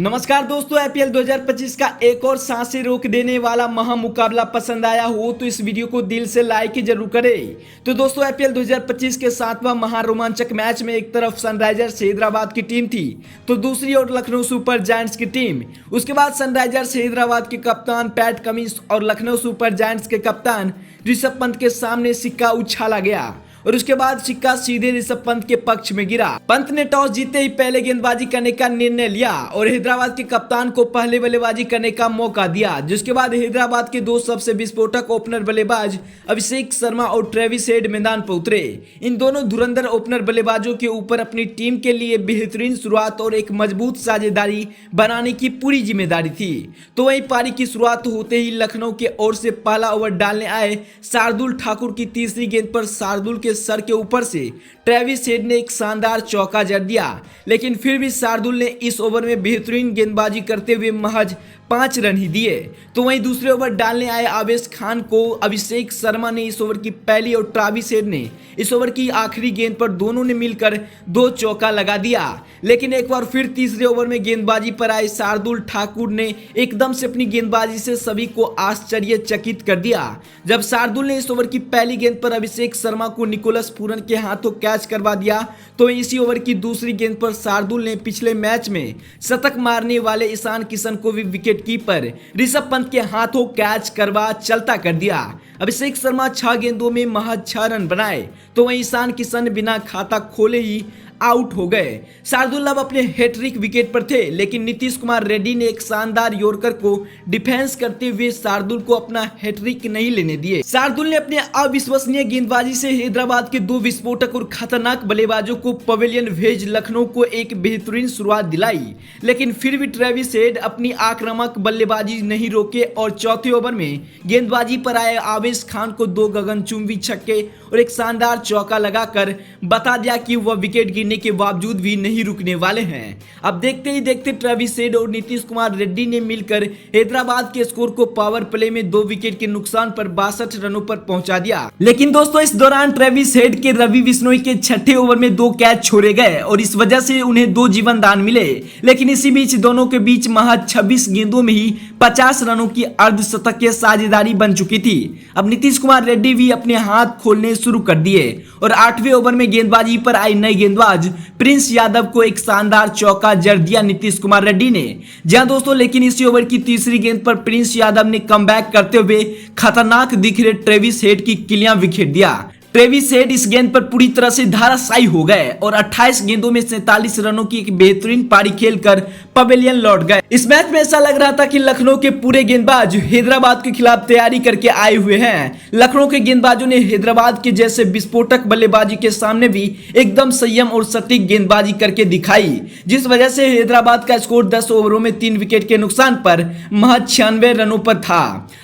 नमस्कार दोस्तों, आईपीएल 2025 का एक और सांसें रोक देने वाला महामुकाबला पसंद आया हो तो इस वीडियो को दिल से लाइक ही जरूर करें। तो दोस्तों, आईपीएल 2025 के 7वां महारोमांचक मैच में एक तरफ सनराइजर्स हैदराबाद की टीम थी तो दूसरी ओर लखनऊ सुपर जायंट्स की टीम। उसके बाद सनराइजर्स हैदराबाद के कप्तान पैट कमिंस और लखनऊ सुपर जायंट्स के कप्तान ऋषभ पंत के सामने सिक्का उछाला गया और उसके बाद सिक्का सीधे ऋषभ पंत के पक्ष में गिरा। पंत ने टॉस जीतते ही पहले गेंदबाजी करने का निर्णय लिया और हैदराबाद के कप्तान को पहले बल्लेबाजी करने का मौका दिया, जिसके बाद हैदराबाद के दो सबसे विस्फोटक ओपनर बल्लेबाज अभिषेक शर्मा और ट्रेविस हेड मैदान पर उतरे। इन दोनों धुरंधर ओपनर बल्लेबाजों के ऊपर अपनी टीम के लिए बेहतरीन शुरुआत और एक मजबूत साझेदारी बनाने की पूरी जिम्मेदारी थी। तो वहीं पारी की शुरुआत होते ही लखनऊ के ओर से पहला ओवर डालने आए शार्दुल ठाकुर की तीसरी गेंद पर शार्दुल के सर के ऊपर से ट्रेविस हेड ने एक शानदार चौका जड़ दिया, लेकिन फिर भी शार्दुल ने इस ओवर में बेहतरीन गेंदबाजी करते हुए महज 5 रन ही दिए। तो वहीं दूसरे ओवर डालने आए आवेश खान को अभिषेक शर्मा ने इस ओवर की पहली और ट्रेविस हेड ने इस ओवर की आखिरी गेंद पर दोनों ने मिलकर 2 चौका लगा दिया। लेकिन एक बार फिर तीसरे ओवर में गेंदबाजी पर आए शार्दुल ठाकुर ने एकदम से अपनी गेंदबाजी से सभी को आश्चर्यचकित कर दिया। जब शार्दुल ने इस ओवर की पहली गेंद पर अभिषेक शर्मा को निकोलस पूरन के हाथों कैच करवा दिया तो इसी ओवर की दूसरी गेंद पर शार्दुल ने पिछले मैच में शतक मारने वाले ईशान किशन को भी विकेट कीपर ऋषभ पंत के हाथों कैच करवा चलता कर दिया। अभिषेक शर्मा 6 गेंदों में महज 6 रन बनाए तो वहीं ईशान किशन बिना खाता खोले ही आउट हो गए। शार्दुल अब अपने हैट्रिक विकेट पर थे, लेकिन नीतीश कुमार रेड्डी ने एक शानदार यॉर्कर को डिफेंस करते हुए शार्दुल को अपना हैट्रिक नहीं लेने दिए। शार्दुल ने अपने अविश्वसनीय गेंदबाजी से हैदराबाद के 2 विस्फोटक और खतरनाक बल्लेबाजों को पवेलियन भेज लखनऊ को एक बेहतरीन शुरुआत दिलाई, लेकिन फिर भी ट्रेविस हेड अपनी आक्रामक बल्लेबाजी नहीं रोके और चौथे ओवर में गेंदबाजी पर आए आवेश खान को 2 गगनचुंबी छक्के और एक शानदार चौका लगाकर बता दिया कि वह विकेट गिरने के बावजूद भी नहीं रुकने वाले हैं। अब देखते ही देखते ट्रेविस हेड और नीतीश कुमार रेड्डी ने मिलकर हैदराबाद के स्कोर को पावर प्ले में 2 विकेट के नुकसान पर 62 रनों पर पहुंचा दिया। लेकिन दोस्तों, इस दौरान ट्रेविस हेड के रवि बिश्नोई के 6ठे ओवर में 2 कैच छोड़े गए और इस वजह से उन्हें 2 जीवन दान मिले। लेकिन इसी बीच दोनों के बीच महज 26 गेंदों में ही 50 रनों की अर्धशतकीय साझेदारी बन चुकी थी। अब नीतीश कुमार रेड्डी भी अपने हाथ खोलने शुरू कर दिए और 8वें ओवर में गेंदबाजी पर आई नए गेंदबाज प्रिंस यादव को एक शानदार चौका जड़ दिया नीतीश कुमार रेड्डी ने। जहां दोस्तों, लेकिन इसी ओवर की तीसरी गेंद पर प्रिंस यादव ने कमबैक करते हुए खतरनाक दिख रहे ट्रेविस हेड की किलियां विखेर दिया। ट्रेविस हेड इस गेंद पर पूरी तरह से धराशायी हो गए और 28 गेंदों में 47 रनों की एक बेहतरीन पारी खेलकर पवेलियन लौट गए। इस मैच में ऐसा लग रहा था कि लखनऊ के पूरे गेंदबाज हैदराबाद के खिलाफ तैयारी करके आए हुए हैं। लखनऊ के गेंदबाजों ने हैदराबाद के जैसे विस्फोटक बल्लेबाजी के सामने भी एकदम संयम और सटीक गेंदबाजी करके दिखाई, जिस वजह से हैदराबाद का स्कोर 10 ओवरों में 3 विकेट के नुकसान पर महज 96 रनों पर था।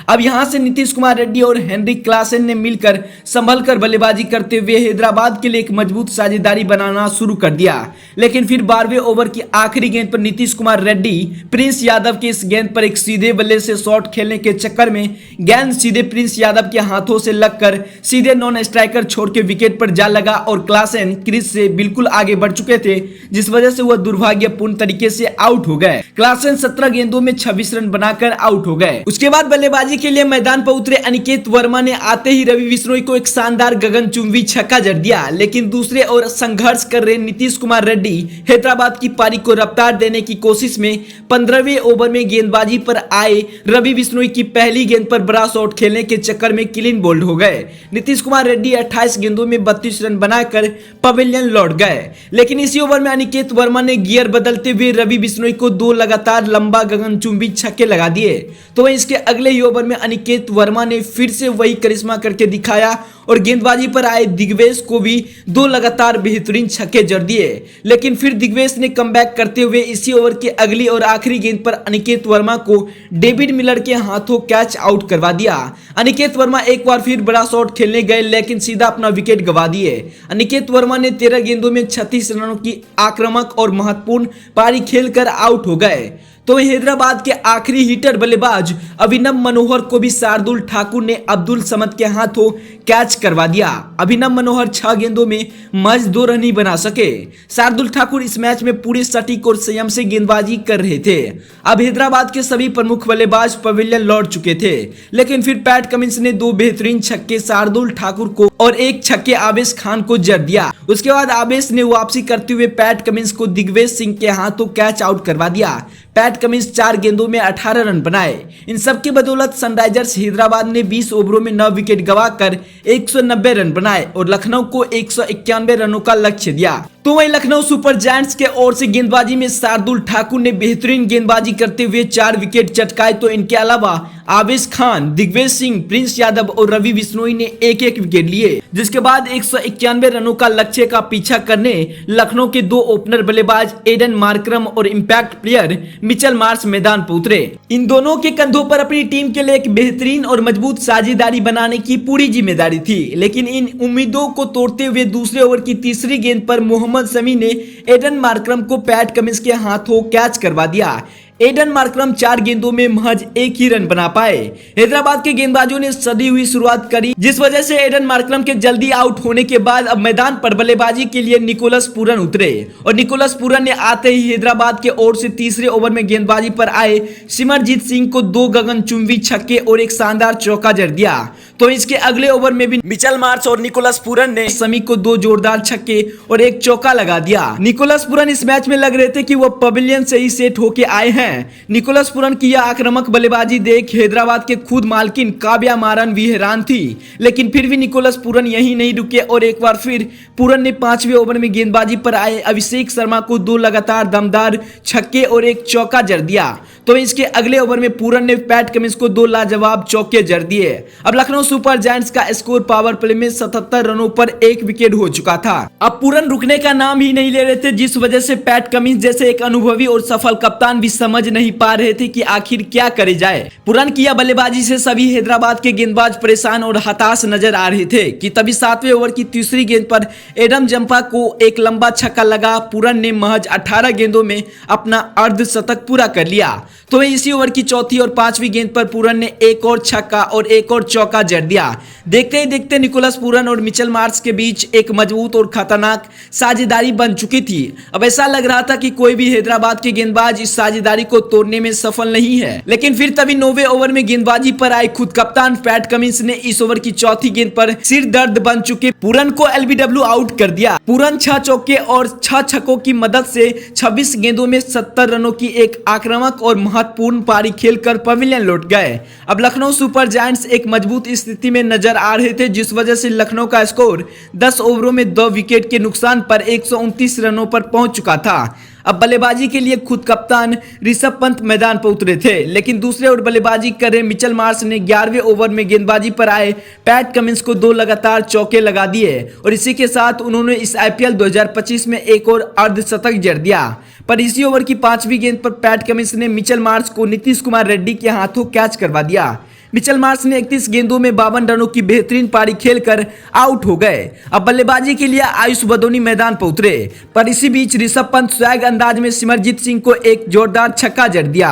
अब यहां से नीतीश कुमार रेड्डी और हेनरिक क्लासेन ने मिलकर संभल कर बल्लेबाजी करते हुए हैदराबाद के लिए एक मजबूत साझेदारी बनाना शुरू कर दिया। लेकिन फिर 12वें ओवर की आखिरी गेंद पर नीतीश कुमार रेड्डी प्रिंस यादव के इस गेंद पर एक सीधे बल्ले से शॉट खेलने के चक्कर में गेंद सीधे प्रिंस यादव के हाथों से लगकर सीधे नॉन स्ट्राइकर छोड़ के विकेट पर जा लगा और क्लासेन क्रीज से बिल्कुल आगे बढ़ चुके थे, जिस वजह से वह दुर्भाग्यपूर्ण तरीके से आउट हो गए। क्लासेन 17 गेंदों में 26 रन बनाकर आउट हो गए। उसके बाद बल्लेबाजी के लिए मैदान पर उतरे अनिकेत वर्मा ने आते ही रवि बिश्नोई को एक शानदार गगनचुंबी छक्का जड़ दिया। लेकिन दूसरे ओर संघर्ष कर रहे नीतीश कुमार रेड्डी हैदराबाद की पारी को रफ्तार देने की कोशिश में 15वें ओवर में गेंदबाजी पर आए रवि बिश्नोई की पहली गेंद पर बड़ा शॉट खेलने के चक्कर में क्लीन बोल्ड हो गए। नीतीश कुमार रेड्डी 28 गेंदों में 32 रन बनाकर पवेलियन लौट गए। लेकिन इसी ओवर में अनिकेत वर्मा ने गियर बदलते हुए रवि बिश्नोई को 2 लगातार लंबा गगनचुंबी छक्के लगा दिए। तो इसके अगले ही ओवर में अनिकेत वर्मा ने फिर से वही करिश्मा करके दिखाया और गेंदबाजी पर आए दिग्वेश को भी 2 लगातार बेहतरीन छक्के जड़ दिए। लेकिन फिर दिग्वेश ने कमबैक करते हुए इसी ओवर के अगली और आखिरी गेंद पर अनिकेत वर्मा को डेविड मिलर के हाथों कैच आउट करवा दिया। अनिकेत वर्मा एक बार फिर बड़ा शॉट खेलने गए, लेकिन सीधा अपना विकेट गंवा दिए। अनिकेत वर्मा ने 13 गेंदों में 36 रनों की आक्रामक और महत्वपूर्ण पारी खेलकर आउट हो गए। तो वहीं हैदराबाद के आखिरी हिटर बल्लेबाज अभिनव मनोहर को भी शार्दुल ठाकुर ने अब्दुल समद के हाथों कैच करवा दिया। अभिनव मनोहर 6 गेंदों में महज 2 रन ही बना सके। शार्दुल ठाकुर इस मैच में पूरे सटीक और संयम से गेंदबाजी कर रहे थे। अब हैदराबाद के सभी प्रमुख बल्लेबाज पवेलियन लौट चुके थे, लेकिन फिर पैट कमिंस ने 2 बेहतरीन छक्के शार्दुल ठाकुर को और 1 छक्के आवेश खान को जड़ दिया। उसके बाद आवेश ने वापसी करते हुए पैट कमिंस को दिग्विजय सिंह के हाथों कैच आउट करवा दिया। पैट कमिंस 4 गेंदों में 18 रन बनाए। इन सब की बदौलत सनराइजर्स हैदराबाद ने 20 ओवरों में 9 विकेट गंवाकर 190 रन बनाए और लखनऊ को 191 रनों का लक्ष्य दिया। तो वहीं लखनऊ सुपर जायंट्स के ओर से गेंदबाजी में शार्दुल ठाकुर ने बेहतरीन गेंदबाजी करते हुए 4 विकेट चटकाए, तो इनके अलावा आवेश खान, दिग्विजय सिंह, प्रिंस यादव और रवि बिश्नोई ने 1-1 विकेट लिए, जिसके बाद 191 रनों का लक्ष्य का पीछा करने लखनऊ के 2 ओपनर बल्लेबाज एडन मार्करम और इंपैक्ट प्लेयर मिचेल मार्श मैदान पर उतरे। इन दोनों के कंधों पर अपनी टीम के लिए एक बेहतरीन और मजबूत साझेदारी बनाने की पूरी जिम्मेदारी थी, लेकिन इन उम्मीदों को तोड़ते हुए दूसरे ओवर की तीसरी गेंद पर मोहम्मद शमी ने एडन मार्करम को पैट कमिंस के हाथों कैच करवा दिया। एडन मार्करम 4 गेंदों में महज 1 ही रन बना पाए। हैदराबाद के गेंदबाजों ने सदी हुई शुरुआत करी, जिस वजह से एडन मार्करम के जल्दी आउट होने के बाद अब मैदान पर बल्लेबाजी के लिए निकोलस पूरन उतरे और निकोलस पूरन ने आते ही हैदराबाद के ओर से तीसरे ओवर में गेंदबाजी पर आए सिमरजीत सिंह को 2 गगनचुंबी छक्के और एक शानदार चौका जड़ दिया। तो इसके अगले ओवर में भी मिचेल मार्श और निकोलस पूरन ने शमी को 2 जोरदार छक्के और एक चौका लगा दिया। निकोलस पूरन इस मैच में लग रहे थे कि वो पवेलियन से ही सेट होके आए हैं। निकोलस पूरन की यह आक्रामक बल्लेबाजी देख हैदराबाद के खुद मालकिन काव्या मारन भी हैरान थी, लेकिन फिर भी निकोलस पूरन यही नहीं रुके और एक बार फिर पूरन ने 5वें ओवर में गेंदबाजी पर आए अभिषेक शर्मा को 2 लगातार दमदार छक्के और एक चौका जड़ दिया। तो इसके अगले ओवर में पूरन ने पैट कमिंस को 2 लाजवाब चौके जड़ दिए। अब लखनऊ सुपर जायंट्स का स्कोर पावर प्ले में 77 रनों पर 1 विकेट हो चुका था। अब पूरन रुकने का नाम ही नहीं ले रहे थे, जिस वजह से पैट कमिंस जैसे एक अनुभवी और सफल कप्तान भी समझ नहीं पा रहे थे कि आखिर क्या करे जाए। पूरन की यह बल्लेबाजी से सभी हैदराबाद के गेंदबाज परेशान और हताश नजर आ रहे थे कि तभी 7वें ओवर की तीसरी गेंद पर एडम जंपा को एक लंबा छक्का लगा। पूरन ने महज 18 गेंदों में अपना अर्धशतक पूरा कर लिया। तो इसी ओवर की चौथी और 5वीं गेंद पर पूरन ने एक और छक्का और एक और चौका जड़ दिया। देखते ही देखते निकोलस पूरन और मिचेल मार्श के बीच एक मजबूत और खतरनाक साझेदारी बन चुकी थी। अब ऐसा लग रहा था कि कोई भी हैदराबाद के गेंदबाज इस साझेदारी को तोड़ने में सफल नहीं है, लेकिन फिर तभी 9वें ओवर में गेंदबाजी पर आए खुद कप्तान पैट कमिंस ने इस ओवर की चौथी गेंद पर सिर दर्द बन चुके पूरन को एलबीडब्ल्यू आउट कर दिया। पूरन 6 चौके और 6 छक्कों की मदद से 26 गेंदों में 70 रनों की एक आक्रामक और महत्वपूर्ण पारी खेलकर पवेलियन लौट गए। अब लखनऊ सुपर जायंट्स एक मजबूत स्थिति में नजर आ रहे थे, जिस वजह से लखनऊ का स्कोर 10 ओवरों में 2 विकेट के नुकसान पर 129 रनों पर पहुंच चुका था। अब बल्लेबाजी के लिए खुद कप्तान ऋषभ पंत मैदान पर उतरे थे, लेकिन दूसरे ओवर बल्लेबाजी कर रहे मिचेल मार्श ने 11वें ओवर में गेंदबाजी पर आए पैट कमिंस को 2 लगातार चौके लगा दिए और इसी के साथ उन्होंने इस आईपीएल 2025 में एक और अर्धशतक जड़ दिया। पर इसी ओवर की 5वीं गेंद पर पैट कमिंस ने मिचेल मार्श को नीतीश कुमार रेड्डी के हाथों कैच करवा दिया। मिचेल मार्श ने 31 गेंदों में 52 रनों की बेहतरीन पारी खेलकर आउट हो गए। अब बल्लेबाजी के लिए आयुष बदोनी मैदान पर उतरे, पर इसी बीच ऋषभ पंत स्वैग अंदाज में सिमरजीत सिंह को एक जोरदार छक्का जड़ दिया।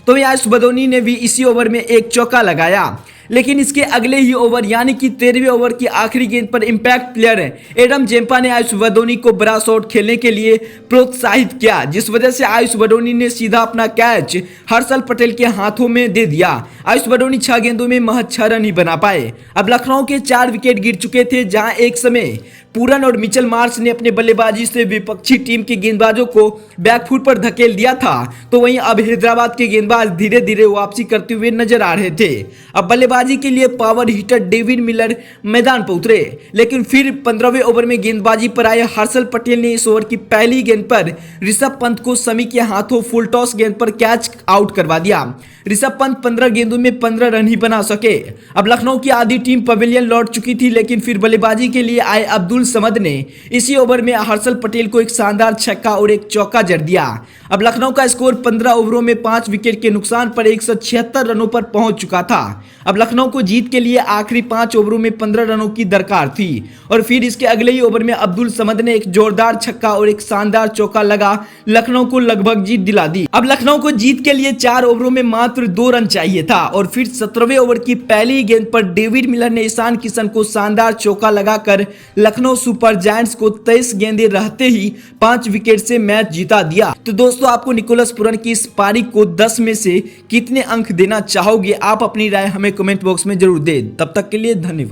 तो आयुष बदोनी ने भी इसी ओवर में एक चौका लगाया, लेकिन इसके अगले ही ओवर यानी कि 13वें ओवर की आखिरी गेंद पर इंपैक्ट प्लेयर एडम जेम्पा ने आयुष बदोनी को बड़ा शॉट खेलने के लिए प्रोत्साहित किया, जिस वजह से आयुष बदोनी ने सीधा अपना कैच हर्षल पटेल के हाथों में दे दिया। आयुष बदोनी 6 गेंदों में महज 6 रन ही बना पाए। अब लखनऊ के 4 विकेट गिर चुके थे, जहां एक समय पूरन और मिचेल मार्श ने अपने बल्लेबाजी से विपक्षी टीम के गेंदबाजों को बैकफुट पर धकेल दिया था। तो वहीं अब हैदराबाद के गेंदबाज धीरे धीरे वापसी करते हुए नजर आ रहे थे। अब बल्लेबाजी के लिए पावर हिटर डेविड मिलर मैदान पर उतरे, लेकिन फिर 15वें ओवर में गेंदबाजी पर आए हर्षल पटेल ने इस ओवर की पहली गेंद पर ऋषभ पंत को शमी के हाथों फुल टॉस गेंद पर कैच आउट करवा दिया। ऋषभ पंत 15 गेंदों में 15 रन ही बना सके। अब लखनऊ की आधी टीम पवेलियन लौट चुकी थी, लेकिन फिर बल्लेबाजी के लिए आए अब्दुल समद ने इसी ओवर में हर्षल पटेल को एक शानदार छक्का और एक चौका जड़ दिया। अब लखनऊ का स्कोर 15 ओवरों में 5 विकेट के नुकसान पर 176 रनों पर पहुंच चुका था। अब लखनऊ को जीत के लिए आखिरी 5 ओवरों में 15 रनों की दरकार थी और फिर इसके अगले ही ओवर में अब्दुल समद ने एक जोरदार छक्का और एक शानदार चौका लगा लखनऊ को लगभग जीत दिला दी। अब लखनऊ को जीत के लिए 4 ओवरों में मात्र 2 रन चाहिए था और फिर 17वें ओवर की पहली गेंद पर डेविड मिलर ने ईशान किशन को शानदार चौका लगाकर लखनऊ सुपर जायंट्स को 23 गेंदें रहते ही 5 विकेट से मैच जीता दिया। तो दोस्तों, आपको निकोलस पुरन की इस पारी को 10 में से कितने अंक देना चाहोगे? आप अपनी राय हमें कमेंट बॉक्स में जरूर दें। तब तक के लिए धन्यवाद।